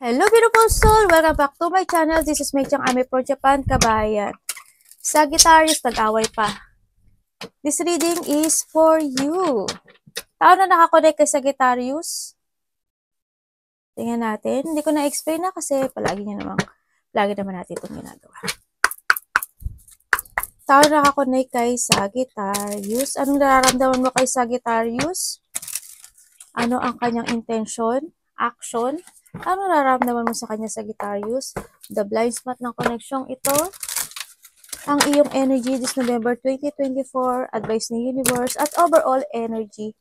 Hello beautiful soul! Welcome back to my channel. This is Mei Chang Ame from Japan, kabayan. Sagittarius, nag-away pa. This reading is for you. Tao na nakakonect kay Sagittarius. Tingnan natin. Hindi ko na-explain na kasi palagi naman natin itong ginagawa. Tao na nakakonect kay Sagittarius. Anong nararamdaman mo kay Sagittarius? Ano ang kanyang intention? Action? Ano nararamdaman mo sa kanya, Sagittarius? The blind spot ng connection ito. Ang iyong energy this November 2024, advice ng universe, at overall energy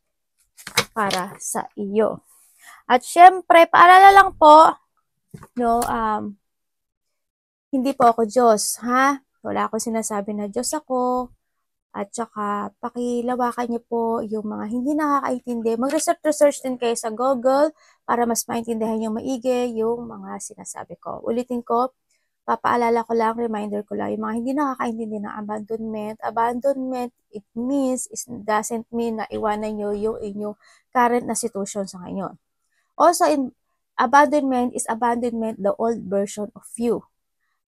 para sa iyo. At syempre, paalala lang po, no, hindi po ako Diyos, ha? Wala akong sinasabi na Diyos ako. At saka, pakilawakan niyo po yung mga hindi nakakaintindi. Mag-research din kayo sa Google para mas maintindihan niyo maigi yung mga sinasabi ko. Ulitin ko, papaalala ko lang, reminder ko lang, yung mga hindi nakakaintindi ng abandonment. Abandonment, it means, doesn't mean na iwanan niyo yung inyong current na situation sa ngayon. Also, abandonment is abandonment the old version of you.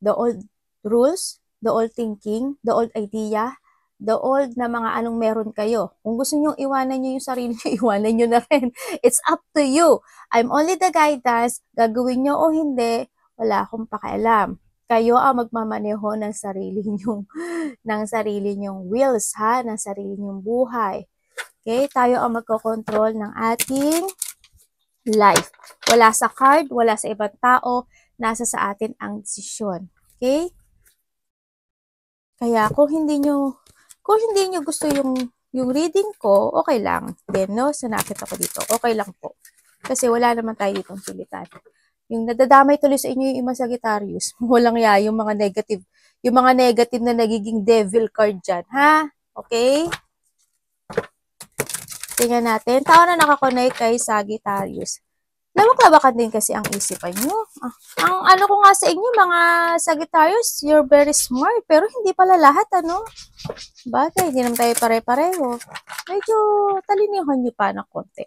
The old rules, the old thinking, the old idea, the old na mga anong meron kayo. Kung gusto nyo iwanan nyo yung sarili nyo, iwanan nyo na rin. It's up to you. I'm only the guidance. Gagawin nyo o hindi, wala akong pakialam. Kayo ang magmamaneho ng sarili nyong wills, ha? Ng sarili nyong buhay. Okay? Tayo ang magkocontrol ng ating life. Wala sa card, wala sa ibang tao, nasa sa atin ang desisyon. Okay? Kaya kung hindi nyo gusto yung reading ko, okay lang. Then, no, sanakit ako dito. Okay lang po. Kasi wala naman tayo ditong pilitan. Yung nadadamay tuloy sa inyo yung mga Sagittarius, walang yung mga negative na nagiging devil card dyan, ha? Okay? Tingnan natin. Tao na nakakonect kay Sagittarius. Labakan din kasi ang isipan nyo. Ang ano ko nga sa inyo, mga Sagittarius, you're very smart, pero hindi pala lahat, ano? Bagay, hindi naman tayo pare-pareho. Medyo talinihan nyo pa ng konti.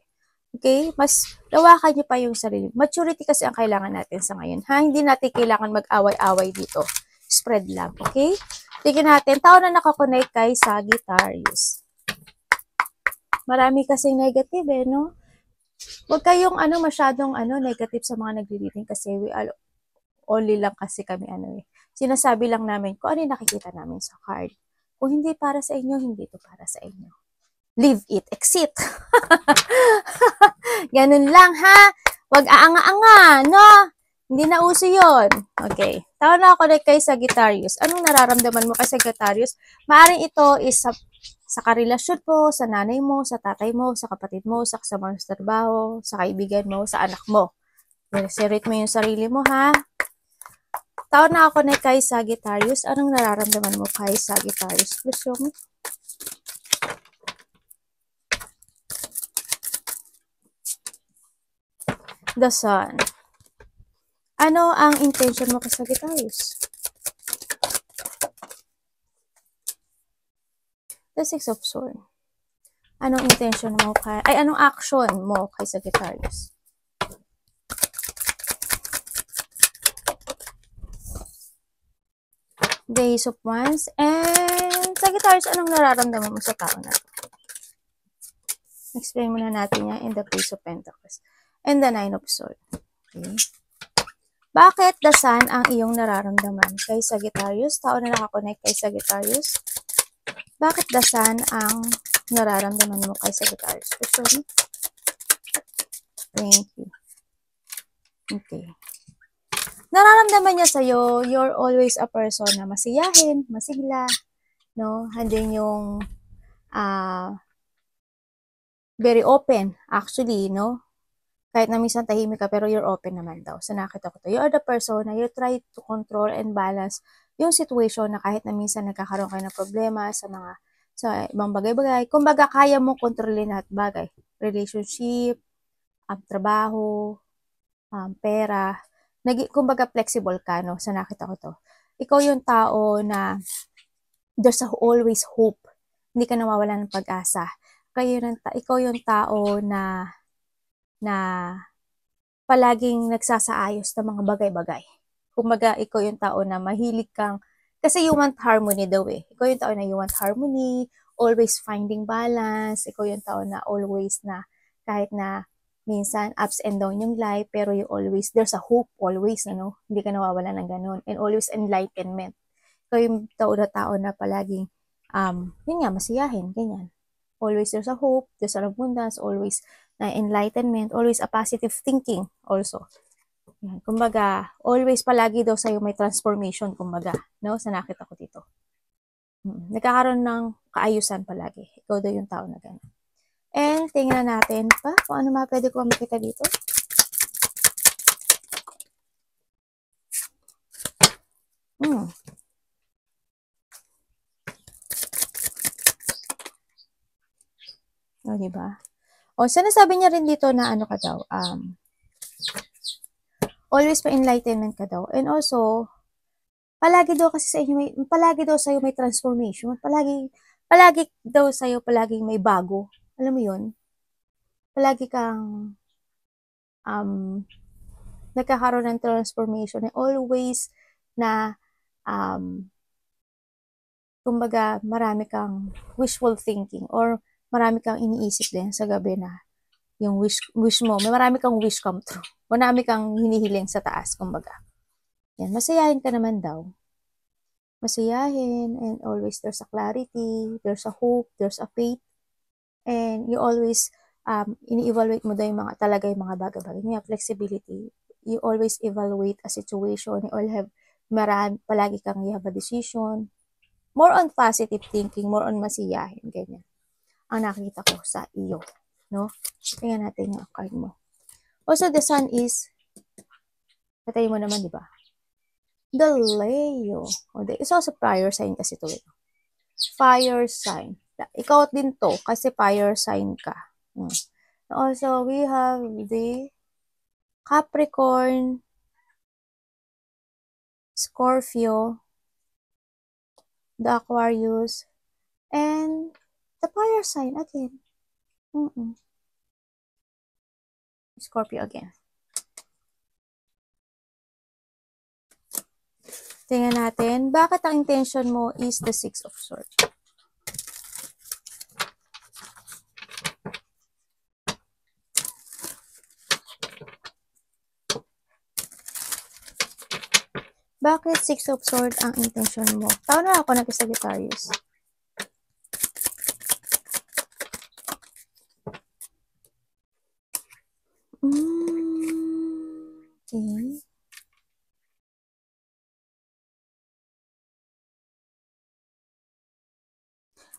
Okay? Mas lawakan nyo pa yung sarili. Maturity kasi ang kailangan natin sa ngayon, ha? Hindi natin kailangan mag-away-away dito. Spread lang, okay? Tingnan natin, tao na nakakonect kay Sagittarius. Marami kasing negative, no? Huwag kayong masyadong negative sa mga nagre-reading kasi we are only lang kasi kami sinasabi lang namin kung ano yung nakikita namin sa card. Kung hindi para sa inyo, hindi ito para sa inyo. Leave it, exit. Ganun lang, ha? Huwag aanga-anga, no? Hindi na uso yun. Okay. Tao na ako kay Sagittarius. Anong nararamdaman mo kay Sagittarius? Maaring ito is sa karelasyon mo, sa nanay mo, sa tatay mo, sa kapatid mo, sa kasama sa trabaho, sa kaibigan mo, sa anak mo. Reserate mo yung sarili mo, ha? Tao na ako kay Sagittarius. Anong nararamdaman mo kay Sagittarius? Please show me. The Sun. Ano ang intention mo kay Sagittarius? The Six of Swords. Anong intention mo anong action mo kay Sagittarius? The Ace of Wands. And Sagittarius, anong nararamdaman mo sa tao na ito? Explain muna natin yan in the Page of Pentacles. And the Nine of Swords. Okay. Bakit the Sun ang iyong nararamdaman kay Sagittarius? Tao na nakakonect kay Sagittarius. Bakit the Sun ang nararamdaman mo kay Sagittarius? Sorry. Thank you. Okay. Nararamdaman niya sa'yo, you're always a person na masiyahin, masigla, no? Handin yung very open, actually, no? Kahit na minsan tahimik ka, pero you're open naman daw. So, nakita ko to. You are the person na you try to control and balance yung situation na kahit na minsan nagkakaroon kayo ng problema sa ibang bagay-bagay. Kumbaga, kaya mo kontrolin lahat bagay. Relationship, trabaho, pera. Kumbaga, flexible ka, no? So, nakita ko to. Ikaw yung tao na there's always hope. Hindi ka nawawalan ng pag-asa. Ikaw yung tao na palaging nagsasaayos ng mga bagay-bagay. Kumbaga, ikaw yung tao na mahilig kang, kasi you want harmony daw eh. Ikaw yung tao na you want harmony, always finding balance. Ikaw yung tao na always na, kahit na minsan ups and down yung life, pero you always, there's a hope always, ano? Hindi ka nawawala ng ganun. And always enlightenment. Ikaw yung tao na palaging, yun nga, masiyahin, ganyan. Always there's a hope, there's an abundance, always na enlightenment, always a positive thinking also. Yan. Kumbaga, always palagi daw sa'yo may transformation, kumbaga, no? Sa nakita ko dito. Nagkakaroon ng kaayusan palagi. Ikaw daw yung tao na gano'n. And, tingnan natin pa kung ano mga pwede ko makita dito. O, diba? O, sinasabi niya rin dito na ano ka daw, always pa enlightenment ka daw. And also, palagi daw kasi sa inyo palagi daw sa'yo may transformation. Palagi daw sa'yo palaging may bago. Alam mo 'yun? Palagi kang nagkakaroon ng transformation and always na kumbaga marami kang wishful thinking or marami kang iniisip din sa gabi na yung wish mo, may marami kang wish come true. Marami kang hinihiling sa taas, kumbaga. Yan, masayahin ka naman daw. Masayahin, and always there's a clarity, there's a hope, there's a faith, and you always, ini-evaluate mo daw yung mga, talaga yung mga bagay-bagay. Yung flexibility, you always evaluate a situation, you all have, palagi kang you have a decision, more on positive thinking, more on masiyahin, ganyan. Ang nakita ko sa iyo, no? Tingnan natin yung card mo. Also, the sun is, patayin mo naman, di ba? The Leo. It's also fire sign kasi ito. Fire sign. Ikaw din to kasi fire sign ka. Also, we have the Capricorn, Scorpio, the Aquarius, and the fire sign again. Scorpio again. Tingnan natin, bakit ang intention mo is the Six of Swords? Bakit Six of Swords ang intention mo? Tao na ako nag-Sagittarius. Okay.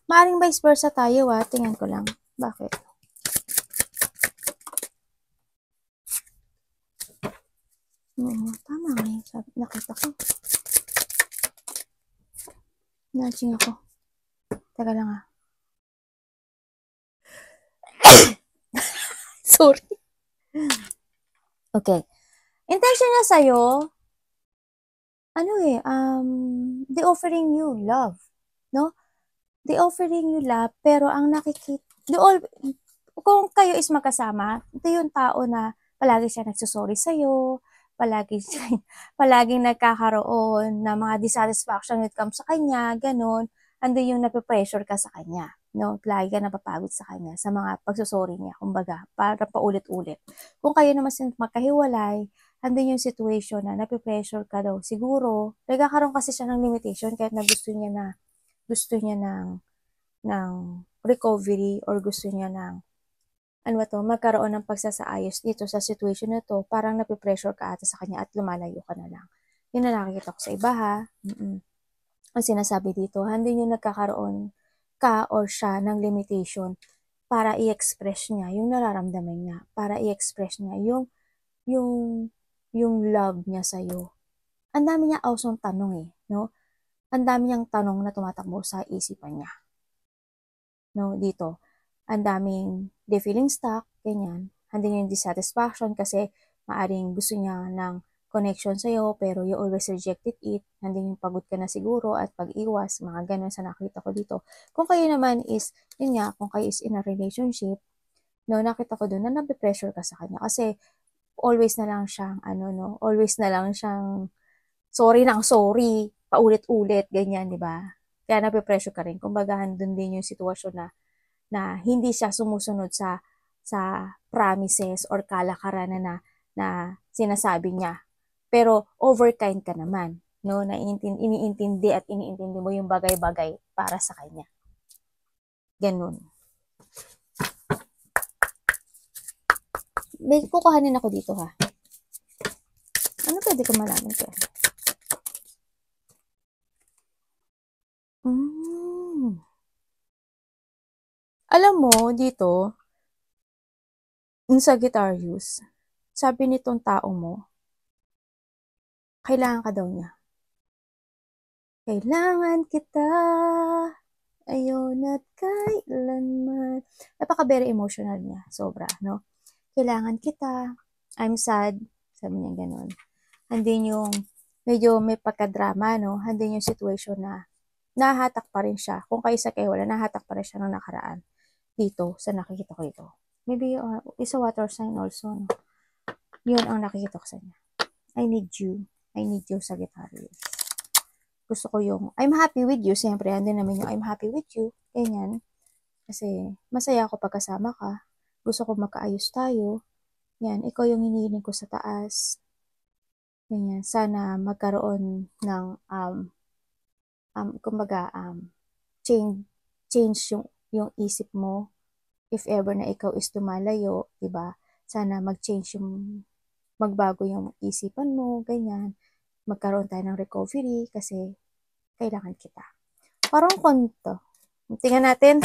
Maaring vice versa tayo tingnan ko lang. Bakit? Tama nga yung sabi, nakita ko. Nudging ako. Teka lang Sorry. Okay. Intention niya sa'yo, they offering you love, no? They offering you love, pero ang nakikita, kung kayo is magkasama, ito yung tao na palagi siya nagsusorry sa'yo, palaging nagkakaroon na mga dissatisfaction when it comes sa kanya, ganun, ando yung nape-pressure ka sa kanya, no? Lagi ka napapagod sa kanya, sa mga pagsusorry niya, kumbaga, para paulit-ulit. Kung kayo naman magkahiwalay, andun yung situation na nape-pressure ka daw. Siguro, nagkakaroon kasi siya ng limitation kahit na gusto niya ng recovery or gusto niya ng magkaroon ng pagsasaayos dito sa situation na to, parang nape-pressure ka ata sa kanya at lumalayo ka na lang. Yun na nakikita ko sa iba ha. Ang sinasabi dito, hindi yung nagkakaroon ka or siya ng limitation para i-express niya yung nararamdaman niya, para i-express niya yung love niya sa'yo. Ang dami niya awesome tanong no? Ang dami niyang tanong na tumatakbo sa isipan niya. No, dito. Ang daming they feeling stuck, ganyan. Andun yung dissatisfaction kasi maaring gusto niya ng connection sa'yo pero you always rejected it. Andun yung pagod ka na siguro at pag-iwas, mga ganun sa nakita ko dito. Kung kayo naman is, yun nga, kung kayo is in a relationship, no, nakita ko doon na nabe-pressure ka sa kanya kasi always na lang siyang, always na lang siyang sorry, paulit-ulit, ganyan, di ba? Kaya nape-pressure ka rin. Kumbaga, doon din yung sitwasyon na hindi siya sumusunod sa promises or kalakaran na sinasabi niya. Pero overkind ka naman, no? Na iniintindi at iniintindi mo yung bagay-bagay para sa kanya. Ganun. May kukuhanin ako dito, ha? Ano pwede ko malaman ko? Alam mo, dito, yung Sagittarius, sabi nitong tao mo, kailangan ka daw niya. Kailangan kita, ayon at kailanman. Napaka very emotional niya, sobra, no? Kailangan kita, I'm sad, sabi niya ganun. Andin yung, medyo may pagka-drama, no? Andin yung situation na nahatak pa rin siya. Kung kayo sa kayo wala, nahatak pa rin siya nung nakaraan. Dito, sa nakikita ko ito. Maybe is a water sign also, no? Yun ang nakikita ko sa niya. I need you, Sagittarius. Gusto ko yung, I'm happy with you. Siyempre, andun naman yung I'm happy with you. Ganyan. Kasi, masaya ako pagkasama ka. Gusto ko makaayos tayo. Yan, ikaw yung hinihiling ko sa taas. Ganyan. Sana magkaroon ng, kumbaga, change yung isip mo. If ever na ikaw is tumalayo, diba? Sana magbago yung isipan mo, ganyan. Magkaroon tayo ng recovery kasi kailangan kita. Parang konto. Tingnan natin.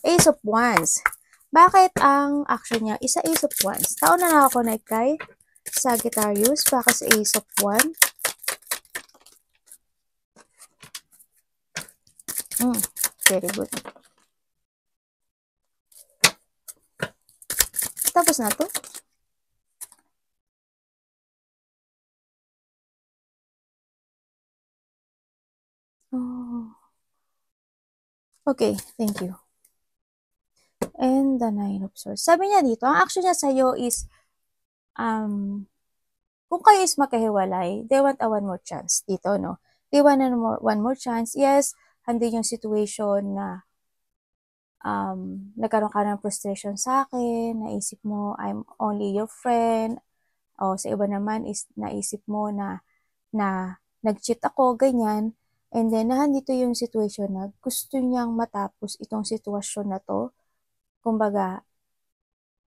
Ace of Wands. Bakit ang action niya isa Ace of Wands? Tao na nakakonect kay Sagittarius. Bakit sa Ace of Wands? Very good. Tapos na to. Okay, thank you. And the Nine of Swords. Sabi niya dito, ang action niya sa'yo is, kung kayo is makahiwalay, they want a one more chance dito, no? They want one more chance. Yes, handi yung situation na nagkaroon ka ng frustration sa akin, naisip mo, I'm only your friend, o sa iba naman is naisip mo na nag-cheat ako, ganyan. And then, nandito yung situation na gusto niyang matapos itong sitwasyon na to. Kumbaga,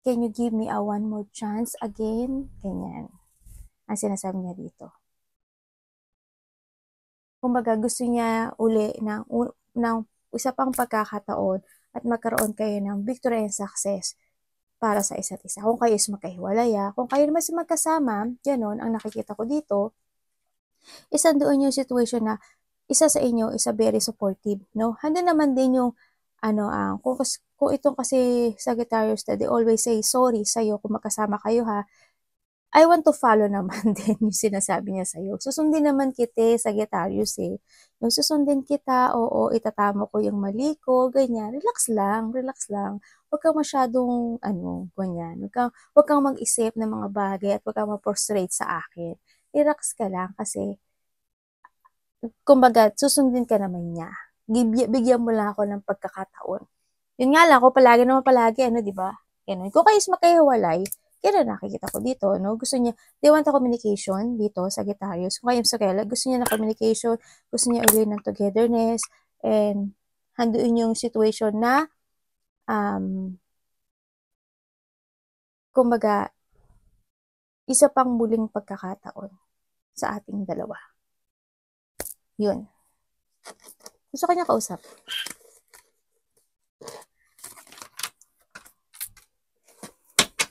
can you give me a one more chance again? Ganyan. Ang sinasabi niya dito. Kumbaga, gusto niya uli ng isa pang pagkakataon at magkaroon kayo ng victory and success para sa isa't isa. Kung kayo is magkahiwalaya, kung kayo naman is magkasama, ganun, ang nakikita ko dito, isa doon yung situation na isa sa inyo is very supportive, no? Handa naman din yung, kung itong kasi Sagittarius, they always say sorry sa'yo kung magkasama kayo, ha. I want to follow naman din yung sinasabi niya sa'yo. Susundin naman kita, Sagittarius, eh. Yung susundin kita, oo, itatama ko yung mali ko, ganyan. Relax lang. Huwag kang masyadong, ganyan. Huwag kang mag-isip ng mga bagay at huwag kang ma-frustrate sa akin. Relax ka lang kasi, kumbaga, susundin ka naman niya. Bigyan mo lang ako ng pagkakataon. Yun nga lang, palagi, di ba? Yan. Kung kayo is makahiwalay, kaya nakikita ko dito, no? Gusto niya, they want a communication dito, Sagittarius. Kung kayo sa kaila, gusto niya na communication, gusto niya uli ng togetherness, and handuin yung situation na, kumbaga, isa pang muling pagkakataon sa ating dalawa. Yun. Gusto kanya kausap.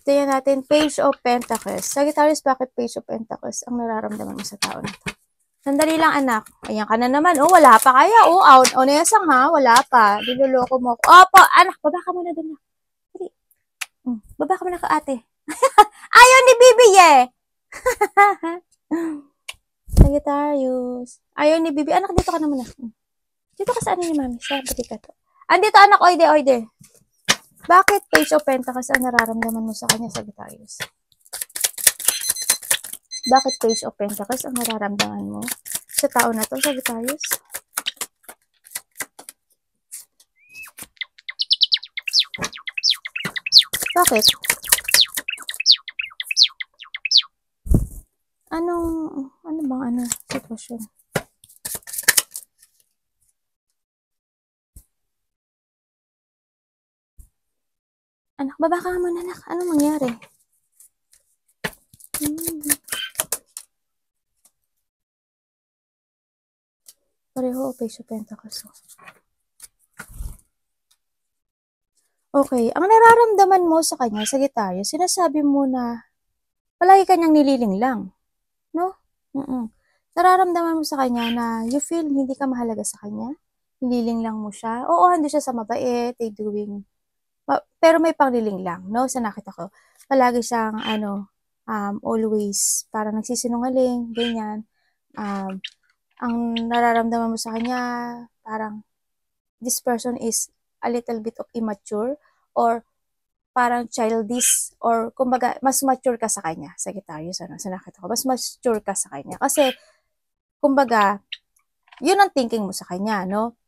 Tingnan natin, Page of Pentacles. Sagittarius, bakit Page of Pentacles ang nararamdaman mo sa tao na to? Sandali lang, anak. Ayan ka na naman. Oh, wala pa kaya. Oh, onesang ha. Wala pa. Diluloko mo ako. Opo, anak. Baba ka muna dun. Dali. Baba ka muna ka, ate. Ayaw ni Bibi, eh. Sagittarius. Ayaw ni Bibi. Anak, dito ka na muna. Dito ka sa ni mami. Sa batika to. Andito, anak. Oide. Bakit Page of Pentacles ang nararamdaman mo sa kanya, Sagittarius? Bakit Page of Pentacles ang nararamdaman mo sa tao na to, Sagittarius? Bakit? Ano bang sitwasyon? Anak, baba ka muna, anak. Anong mangyari? Pareho, Page of Pentacles. Okay, ang nararamdaman mo sa kanya, Sagittarius, sinasabi mo na palagi kanyang nililing lang, no? Nararamdaman mo sa kanya na you feel hindi ka mahalaga sa kanya, nililing lang mo siya. Oo, hindi siya sa mabait, pero may pangliling lang, no? Sa nakita ko, palagi siyang, always, parang nagsisinungaling, ganyan. Ang nararamdaman mo sa kanya, parang, this person is a little bit of immature, or parang childish, or kumbaga, mas mature ka sa kanya, Sagittarius, sa nakita ko, mas mature ka sa kanya. Kasi, kumbaga, yun ang thinking mo sa kanya, no?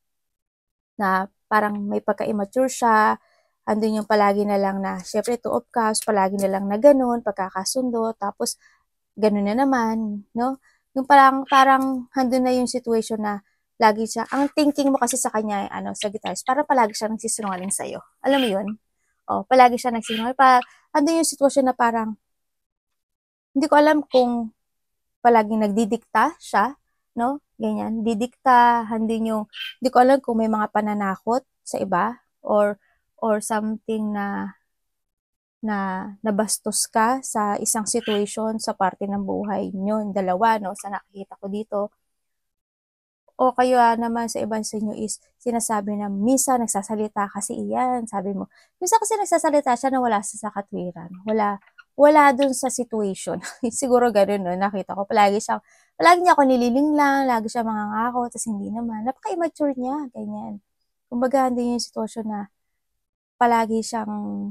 Na parang may pagka-immature siya, andun yung palagi na lang na, syempre, two of cups, palagi na lang na ganun, pagkakasundo, tapos, ganun na naman, no? Yung parang, handun na yung situation na, lagi siya, ang thinking mo kasi sa kanya, Sagittarius, parang palagi siya nagsisinungaling sa'yo. Alam mo yun? Palagi siya nagsisinungaling. Andun yung sitwasyon na parang, hindi ko alam kung palaging nagdidikta siya, no? Ganyan, didikta, hindi ko alam kung may mga pananakot sa iba, or something na nabastos ka sa isang situation sa parte ng buhay nyo, yung dalawa, no? Sa nakikita ko dito. O kaya naman sa ibang sa inyo is sinasabi na minsan nagsasalita kasi iyan, sabi mo. Minsan kasi nagsasalita siya na wala sa katwiran. Wala dun sa situation. Siguro ganun, no? Nakita ko. Palagi niya ako nililing lang, lagi siya mangangako, tapos hindi naman. Napaka-immature niya, ganyan. Kumbaga, hindi yung sitwasyon na palagi siyang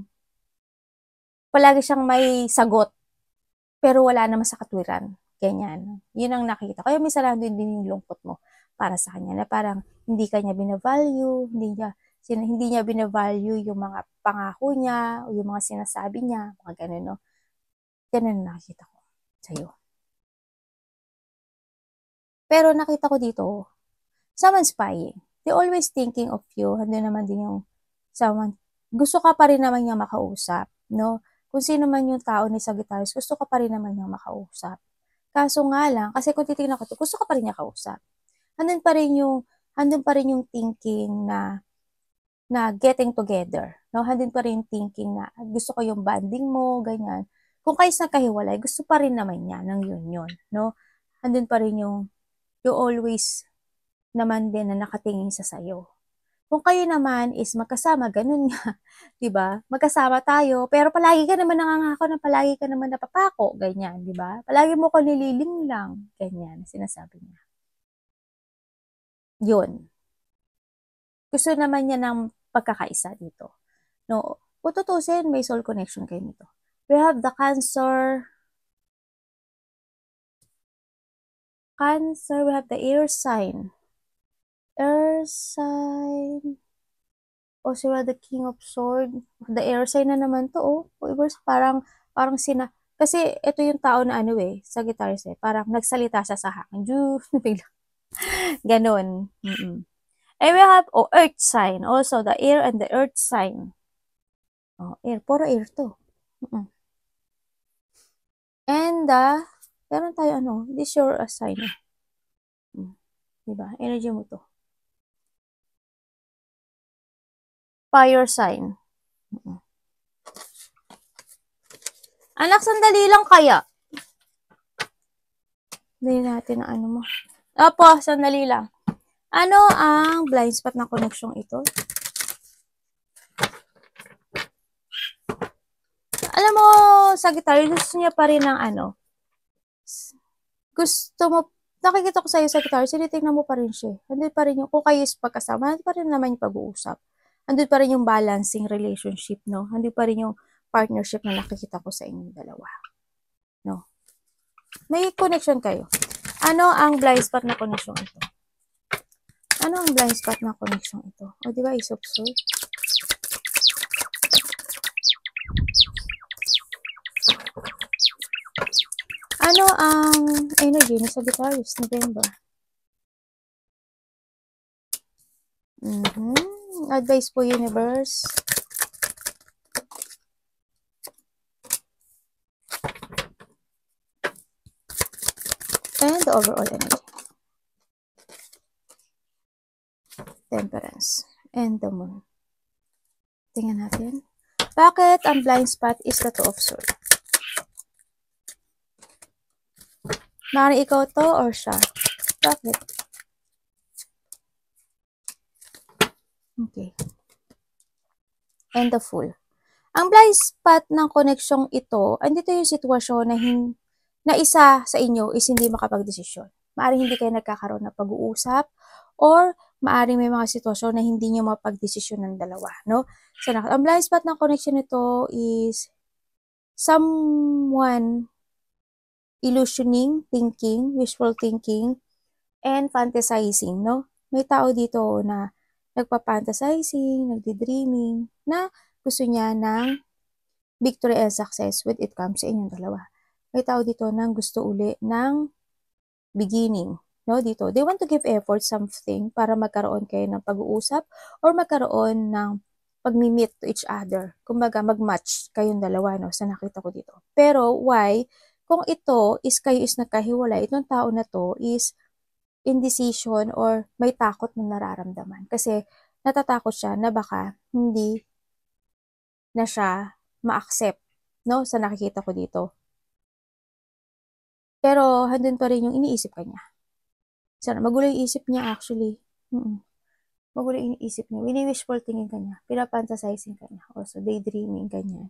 may sagot, pero wala naman sa katwiran. Ganyan. Yun ang nakita. Kaya minsan lang din yung lungkot mo para sa kanya, na parang hindi kanya binavalue, hindi niya binavalue yung mga pangako niya, o yung mga sinasabi niya, mga ganun, no? Ganun nakita ko sa'yo. Pero nakita ko dito, someone spying. They always thinking of you. Hindi naman din yung someone, gusto ka pa rin naman niya makausap, no? Kung sino man yung tao ni Sagittarius, gusto ka pa rin naman niya makausap. Kaso nga lang, kasi kung titignan ko to, gusto ka pa rin niya kausap. Andun pa rin yung thinking na getting together, no? Andun pa rin yung thinking na gusto ko yung banding mo, ganyan. Kung kayo sa kahiwalay, gusto pa rin naman niya ng yun, no? Andun pa rin yung always naman din na nakatingin sa sayo. Kung kayo naman is magkasama, ganun nga, 'di ba? Magkasama tayo, pero palagi ka naman nangangako na palagi ka naman napapako, ganyan, 'di ba? Palagi mo ko nililing lang, ganyan, sinasabi niya. Yun. Gusto naman niya ng pagkakaisa dito. No, kung tutusin, may soul connection kayo nito. We have the Cancer, we have the air sign. Air sign. Also, we have the King of Swords. The air sign na naman to, oh. Parang kasi ito yung tao na Sagittarius parang nagsalita siya sa hangin. Bigla. Ganon. And we have, earth sign. Also, the air and the earth sign. Air. Puro air to. And meron tayo this your sign. Diba? Energy mo to. Fire sign. Anak, sandali lang kaya. Hindi natin ang mo. Opo, sandali lang. Ano ang blind spot ng connection ito? Alam mo, Sagittarius, gusto niya pa rin ng gusto mo, nakikita ko sa'yo, Sagittarius, tinitignan mo pa rin siya. Andun pa rin yung, kung kayo is pagkasama, andun pa rin naman yung pag-uusap. Andun pa rin yung balancing relationship, no? Andun pa rin yung partnership na nakikita ko sa inyong dalawa. No? May connection kayo. Ano ang blind spot na connection ito? Ano ang blind spot na connection ito? O, di ba, Ace of Swords? Ano ang energy ni Sagittarius, November? Advice po, universe. And the overall energy. Temperance. And the moon. Tingnan natin. Bakit ang blind spot is the Two of Swords? Maaaring ikaw to or siya? Bakit? Okay. And the Fool. Ang blind spot ng koneksyong ito, andito yung sitwasyon na isa sa inyo is hindi makapag-desisyon. Maaaring hindi kayo nagkakaroon ng pag-uusap or maaaring may mga sitwasyon na hindi nyo mapag-desisyon ng dalawa, no? So, ang blind spot ng connection nito is someone illusioning, thinking, wishful thinking, and fantasizing, no? May tao dito na nagpa-fantasizing, nagdi-dreaming, na gusto niya ng victory and success when it comes sa inyong dalawa. May tao dito nang gusto uli ng beginning, no? Dito, they want to give effort something para magkaroon kayo ng pag-uusap or magkaroon ng pag-meet to each other. Kumbaga, mag-match kayong dalawa, no? Sa nakita ko dito. Pero, why? Kung ito is kayo is nagkahiwalay, itong tao na to is indecision or may takot na nararamdaman. Kasi natatakot siya na baka hindi na siya ma-accept, no? Sa nakikita ko dito. Pero handun pa rin yung iniisip kanya. Sana magulo yung isip niya actually. Magulo yung iniisip niya. Wini-wishful thinking kanya. Pinapantasizing kanya. Also daydreaming kanya.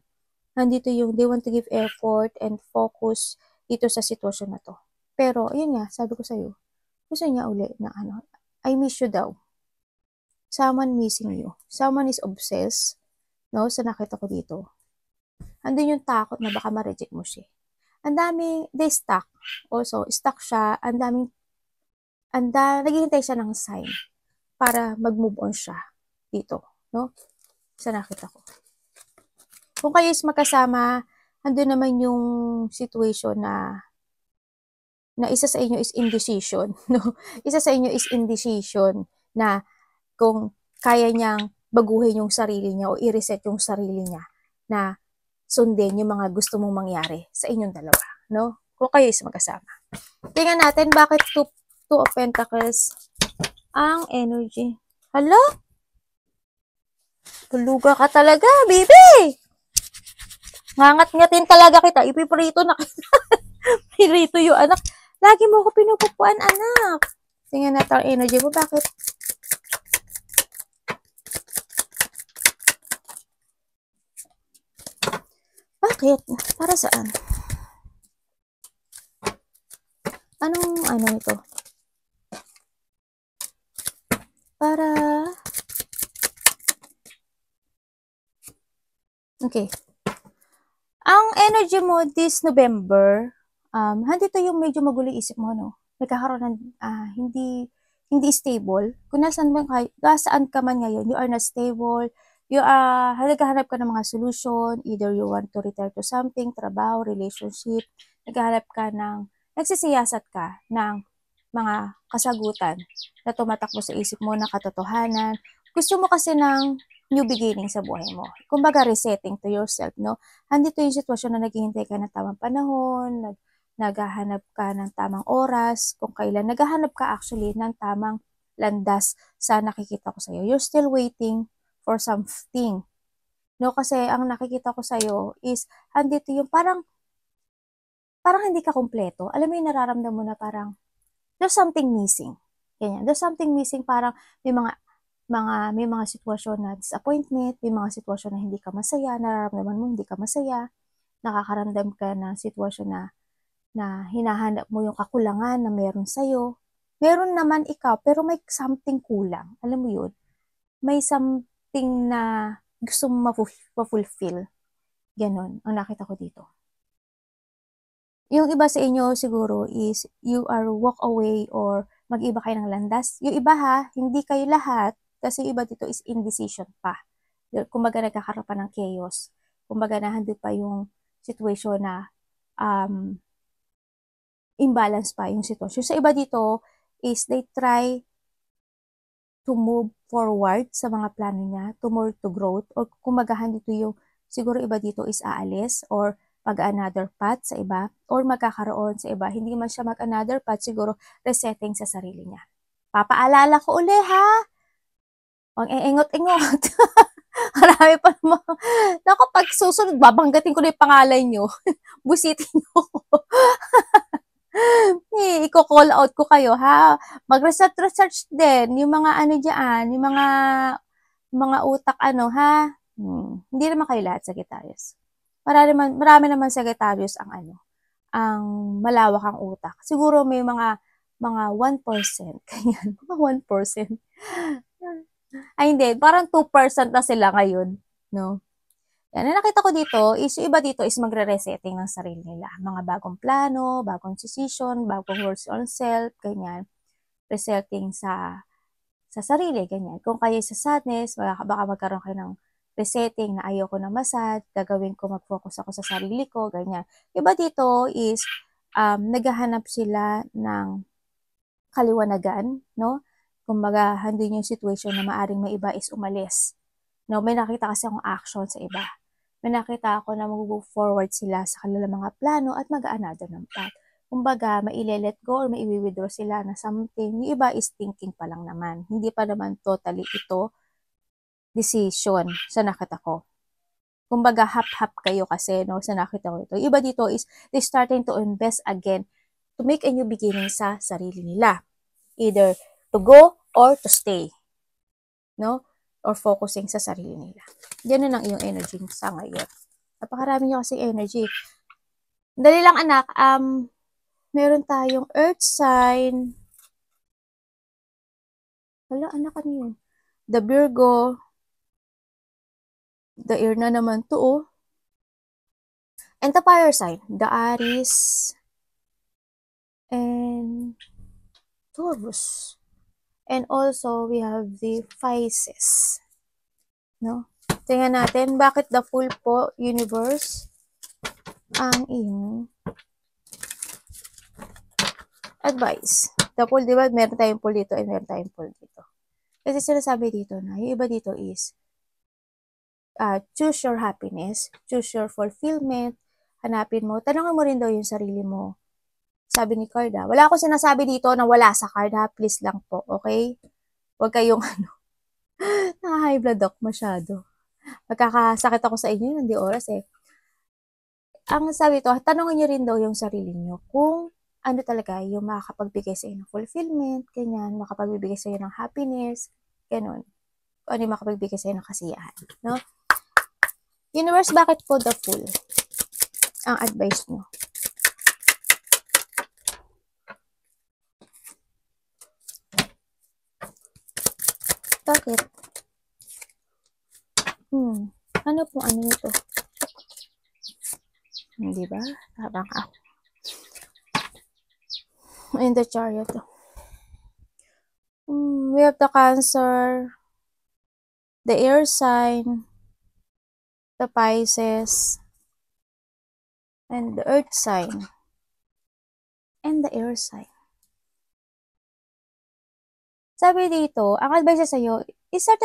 Nandito yung they want to give effort and focus dito sa sitwasyon na to. Pero, ayun nga, sabi ko sa'yo, gusto niya uli na ano, I miss you daw. Someone missing you. Someone is obsessed, no, sa nakita ko dito. Andun yung takot na baka ma-reject mo siya. Ang daming, they stuck. Also, stuck siya, naghihintay siya ng sign para mag-move on siya dito, no, sa nakita ko. Kung kayo is magkasama, andun naman yung situation na isa sa inyo is indecision, no? Isa sa inyo is indecision na kung kaya niyang baguhin yung sarili niya o i-reset yung sarili niya na sundin yung mga gusto mong mangyari sa inyong dalawa, no? Kung kayo is magkasama. Tingnan natin bakit two of Pentacles ang energy. Hala? Tuluga ka talaga, baby! Ngangat-ngatin talaga kita. Ipiprito na kita. Pirito yung anak. Lagi mo ko pinupupuan, anak. Tingnan natin ang energy mo. Bakit? Bakit? Para saan? Anong ano ito? Para... Okay. Ang energy mo this November, handito yung medyo magulo isip mo, no? Nagkakaroon ng hindi stable. Kung nasaan ka man ngayon, you are not stable. Naghahanap ka ng mga solution. Either you want to return to something, trabaho, relationship. Nagsisiyasat ka ng mga kasagutan na tumatakbo sa isip mo na katotohanan. Gusto mo kasi ng new beginning sa buhay mo. Kumbaga, resetting to yourself, no? Andito yung sitwasyon na naghihintay ka ng tamang panahon, naghahanap ka ng tamang oras, kung kailan naghahanap ka actually ng tamang landas sa nakikita ko sa'yo. You're still waiting for something. No, kasi ang nakikita ko sa'yo is, andito yung parang hindi ka kumpleto. Alam mo yung nararamdaman mo na parang, there's something missing. Ganyan. There's something missing, parang may mga sitwasyon na disappointment, may mga sitwasyon na hindi ka masaya, nararamdaman mo hindi ka masaya, nakakaramdam ka ng sitwasyon na hinahanap mo yung kakulangan na meron sa'yo. Meron naman ikaw, pero may something kulang. Alam mo yun? May something na gusto mo ma-fulfill. Ganon, ang nakita ko dito. Yung iba sa inyo siguro is you are walk away or mag-iba kayo ng landas. Yung iba ha, hindi kayo lahat kasi iba dito is indecision pa. Kumbaga nagkakaroon pa ng chaos. Kumbaga nandun pa yung situation na imbalance pa yung sitwasyon. Sa iba dito is they try to move forward sa mga plano niya, to more to growth, or kumagahan dito yung, siguro iba dito is aalis, or mag-another path sa iba, or magkakaroon sa iba. Hindi man siya mag-another path, siguro resetting sa sarili niya. Papaalala ko uli ha, ang eengot-engot. Marami pa naman. Naku, pag susunod, babanggatin ko na yung pangalan nyo. Busitin nyo ko. Iko-call out ko kayo, ha? Mag-research din, yung mga ano dyan, yung mga utak ano, ha? Hindi naman kayo lahat Sagittarius. Marami naman Sagittarius ang ano, ang malawak ang utak. Siguro may mga 1%. Ganyan, mga 1%. Ay, hindi. Parang 2% na sila ngayon, no? Yan, nakita ko dito is yung iba dito is magre-resetting ng sarili nila. Mga bagong plano, bagong decision, bagong words on self, ganyan. Resetting sa sarili, ganyan. Kung kayo sa sadness, baka magkaroon kayo ng resetting na ayoko na masad, gagawin ko, mag-focus ako sa sarili ko, ganyan. Iba dito is naghahanap sila ng kaliwanagan, no? Kumbaga, handun yung situation na maaring may iba is umalis. No, may nakita kasi akong action sa iba. May nakita ako na mag-move forward sila sa kanilang mga plano at mag-another ng path. Kumbaga, maile-let go or maiwi-withdraw sila na something. Yung iba is thinking pa lang naman. Hindi pa naman totally ito decision sa nakita ko. Kumbaga, hap-hap kayo kasi no, sa nakita ko ito. Iba dito is they starting to invest again to make a new beginning sa sarili nila. Either to go or to stay. No? Or focusing sa sarili nila. Ganun ang iyong energy sa ngayon. Napakarami nyo kasi energy. Dali lang anak, meron tayong earth sign. Wala anak, ano yun? The Virgo. The air na naman to, oh. And the fire sign. The Aries. And Taurus. And also, we have the Pisces. No? Tingnan natin, bakit the full po, universe, ang iyong advice. The pool, di ba? Meron tayong pool dito and meron tayong pool dito. Kasi sinasabi dito na, yung iba dito is, choose your happiness, choose your fulfillment, hanapin mo, tanongin mo rin daw yung sarili mo. Sabi ni card, wala akong sinasabi dito na wala sa card, ha? Please lang po, okay? Huwag kayong, naka-high blood ako masyado. Magkakasakit ako sa inyo, hindi oras eh. Ang sabi ito, tanongin nyo rin daw yung sarili nyo kung ano talaga yung makakapagbigay sa inyo ng fulfillment, ganyan, makapagbigay sa inyo ng happiness, ganun. Ano yung makapagbigay sa inyo ng kasiyahan, no? Universe, bakit po the Fool ang advice nyo? Bakit? Ano po ano ito? Hindi ba? Parang ako. In the Chariot. We have the Cancer, the air sign, the Pisces, and the earth sign, and the air sign. Sabi dito, ang advice sa iyo, start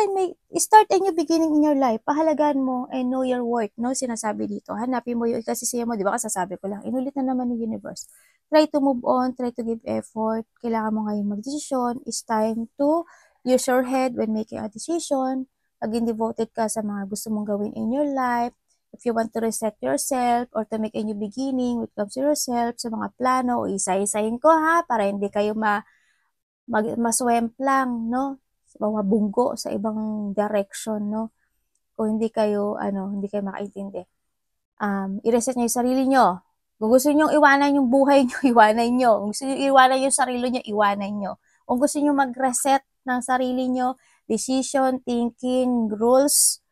a new beginning in your life. Pahalagaan mo and know your worth, no? Sinasabi dito. Hanapin mo yung ikasisiya mo, di ba? Kasasabi ko lang. Inulit na naman ni universe. Try to move on, try to give effort. Kailangan mo ngayon mag-desisyon. It's time to use your head when making a decision. Maging devoted ka sa mga gusto mong gawin in your life. If you want to reset yourself or to make a new beginning when it comes to yourself, sa mga plano, isa-isahin ko ha, para hindi kayo maswemp lang, no? Sa mga bunggo sa ibang direction, no? Kung hindi kayo makaintindi. I-reset nyo yung sarili nyo. Kung gusto nyo iwanan yung buhay nyo, iwanan nyo. Kung gusto nyo iwanan yung sarili nyo, iwanan nyo. Kung gusto nyo mag-reset ng sarili nyo, decision, thinking, rules,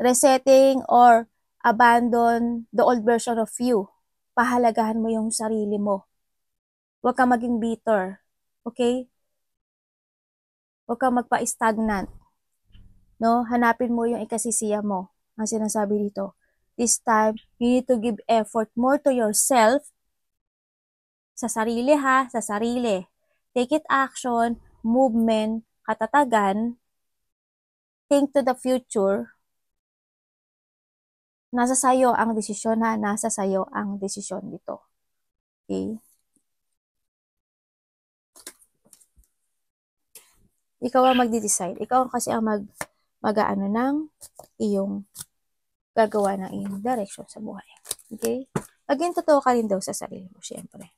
resetting, or abandon the old version of you pahalagahan mo yung sarili mo. Huwag kang maging bitter. Okay? Huwag kang magpa-stagnant. No? Hanapin mo yung ikasisiya mo. Ang sinasabi dito. This time, you need to give effort more to yourself. Sa sarili ha, sa sarili. Take it action, movement, katatagan, think to the future. Nasa sayo ang desisyon ha, nasa sayo ang desisyon dito. Okay? Ikaw ang magdi-decide. Ikaw kasi ang mag-aano ng iyong gagawa ng iyong direction sa buhay. Okay? Maging totoo ka rin daw sa sarili mo, syempre.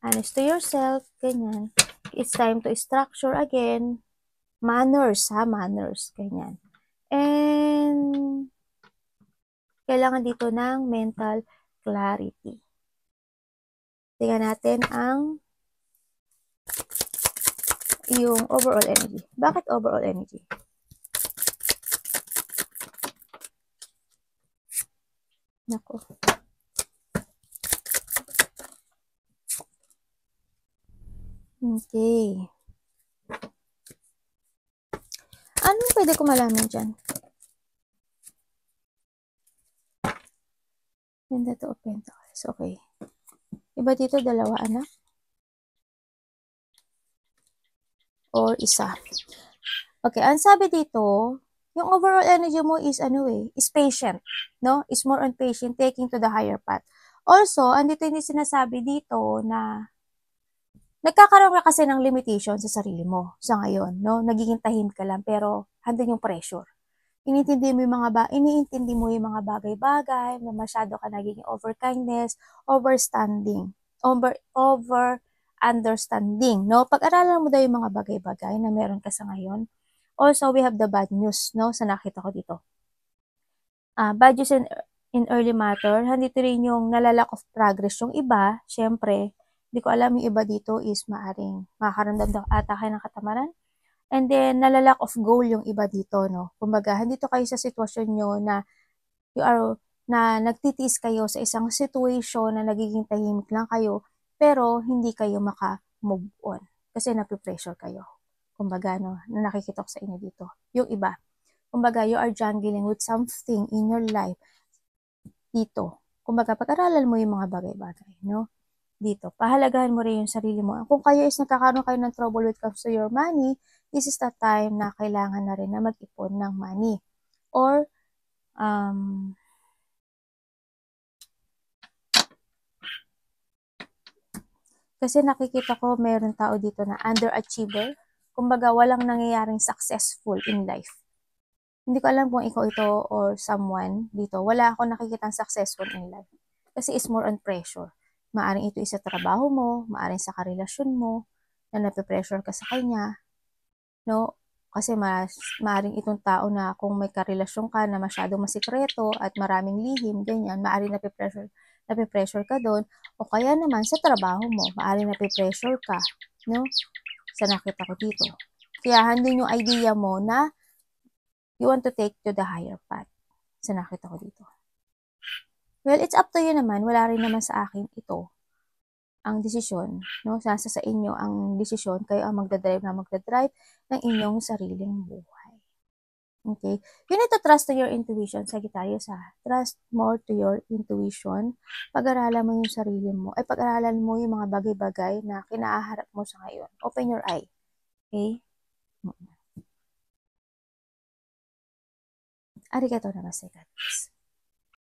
Honest to yourself, ganyan. It's time to structure again. Manners, ha? Manners, ganyan. And, kailangan dito ng mental clarity. Tingnan natin ang yung overall energy. Bakit overall energy? Nako. Okay. Anong pwede ko malaman dyan? Ganda to of Pentacles. Okay. Iba dito, dalawa anak? Or isa? Okay, ang sabi dito, yung overall energy mo is is patient, no? Is more on patient, taking to the higher path. Also, andito yung sinasabi dito na nagkakaroon ka kasi ng limitation sa sarili mo sa ngayon, no? Nagiging tahimik ka lang, pero handun yung pressure. Iniintindi mo yung mga bagay-bagay, na masyado ka nagiging over-kindness, over-understanding, no? Pag-aralan mo daw yung mga bagay-bagay na meron ka sa ngayon. Also, we have the bad news, no? Sa nakita ko dito. Bad news in early matter, handito rin yung nalalack of progress yung iba, syempre, hindi ko alam yung iba dito is maaring makakaramdam ata kayo ng katamaran. And then, nalalack of goal yung iba dito, no? Kumbaga, handito kayo sa sitwasyon nyo na nagtitiis kayo sa isang situation na nagiging tahimik lang kayo, pero hindi kayo maka-move on. Kasi napipressure kayo. Kumbaga, no, na nakikita ko sa inyo dito. Yung iba. Kumbaga, you are jungling with something in your life dito. Kumbaga, pag-aralan mo yung mga bagay-bagay, no? Dito. Pahalagahan mo rin yung sarili mo. Kung kayo is nagkakaroon kayo ng trouble when it comes to your money, this is the time na kailangan na rin na mag-ipon ng money. Or, kasi nakikita ko meron tao dito na underachiever. Kumbaga, walang nangyayaring successful in life. Hindi ko alam kung ikaw ito or someone dito. Wala ako nakikitang successful in life. Kasi it's more on pressure. Maaring ito isa trabaho mo, maaring sa karelasyon mo, na nape-pressure ka sa kanya, no? Kasi maaring itong tao na kung may karelasyon ka na masyadong masikreto at maraming lihim, ganyan, maaring nape-pressure ka doon, o kaya naman sa trabaho mo, maaring nape-pressure ka, no? Sa nakita ko dito. Kaya handin yung idea mo na you want to take to the higher path. Sa nakita ko dito. Well, it's up to you naman. Wala rin naman sa akin ito ang desisyon, no? Nasa sa inyo ang desisyon, kayo ang magdadrive ng inyong sariling buhay. Okay? You need to trust to your intuition, Sagittarius, ha? Trust more to your intuition. Pag-aralan mo yung sarili mo, ay pag-aralan mo yung mga bagay-bagay na kinaaharap mo sa ngayon. Open your eye. Okay? Arigatou namaste, guys.